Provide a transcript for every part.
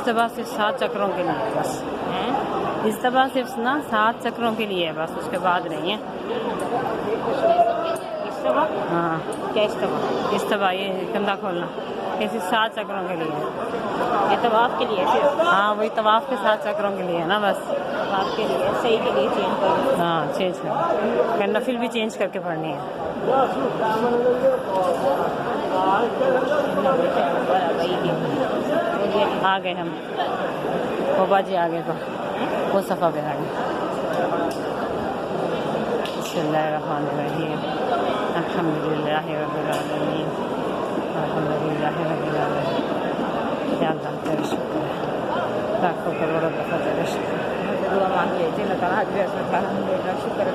इस दफ़ा सिर्फ 7 चक्रों के लिए बस, इस दफ़ा सिर्फ ना 7 चक्रों के लिए बस, उसके बाद नहीं है। हाँ क्या इस दफ़ा ये कंधा खोलना ये सिर्फ 7 चक्रों के लिए है। ये तवाफ के लिए सिर्फ? हाँ वही तवाफ के 7 चक्रों के लिए है ना बस। तवाफ के लिए सही के लिए चेंज कर। हाँ चेंज कर, मैं नफिल भी चेंज करके पढ़नी है। आ गए हम, बाबा जी आ गए, वो सफ़ा पे आ गए। बिस्मिल्लाहिर्रहमानिर्रहीम, अल्हम्दुलिल्लाहि रब्बिल आलमीन, अल्हम्दुलिल्लाहि रब्बिल आलमीन। या अल्लाह तेरा शुक्र है, लाखों करोड़ों दफ़ा तेरा शुक्र है। दुआ मांग लीजिए ना, कहा अल्हम्दुलिल्लाह शुक्र है।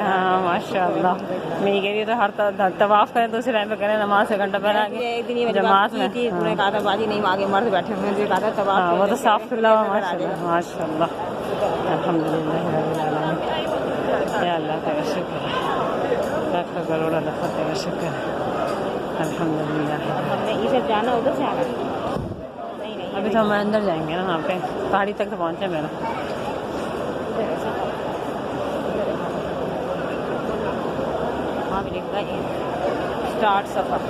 हाँ माशाअल्लाह, मैं कह रही तो हर तवाफ़ करें तो उसी टाइम पे करें, नमाज से घंटा पहले आगे जमात में थी। तूने कहा था बाजी नहीं, आगे मर्द बैठे हुए हैं, कहा था तवाफ। हाँ वो तो साफ खुला हुआ माशाअल्लाह। अल्हम्दुलिल्लाह रब्बिल आलमीन, या अल्लाह तेरा शुक्र है, लाखों करोड़ों दफ़ा तेरा शुक्र है, अल्हम्दुलिल्लाह। हमने इधर जाना, उधर से आना। अभी तो हम अंदर जाएंगे ना, वहाँ पे पहाड़ी तक तो पहुँचे मेरा। वहाँ भी लिख रहा है स्टार्ट सफ़र।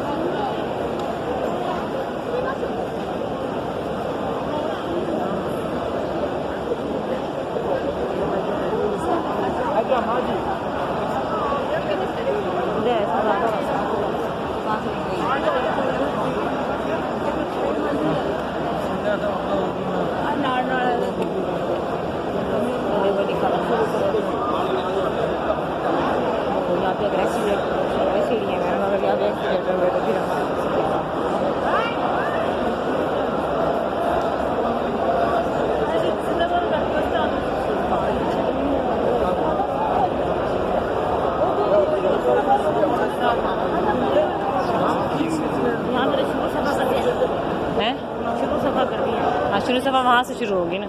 शुरू सफ़ा वहाँ से शुरू होगी ना,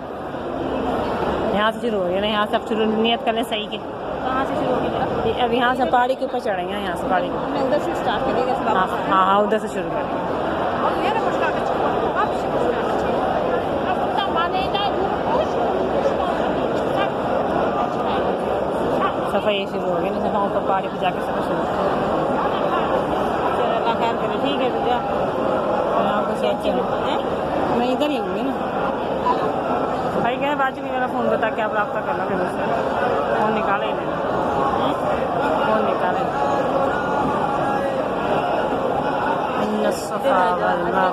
यहाँ से शुरू होगी ना, यहाँ से अब शुरू नियत करने सही के। कहाँ से शुरू होगी? अब यहाँ से पहाड़ी के ऊपर चढ़ेंगे, यहाँ से पहाड़ी मैं उधर से स्टार्ट करेंगे। हाँ हाँ उधर से शुरू करेंगे। सफ़ा ये शुरू होगी ना, सफ़ा ऊपर पहाड़ी पे जाकर सफ़ा शुरू होगी। ठीक है तो जा, मैं इधर ही हूँगी ना। भाई कह बाजू में मेरा फ़ोन बता के आप रब्ता कर लो, मुझसे फ़ोन निकाले ही नहीं, फ़ोन निकाले। इन्ना सफ़ा वल मरवा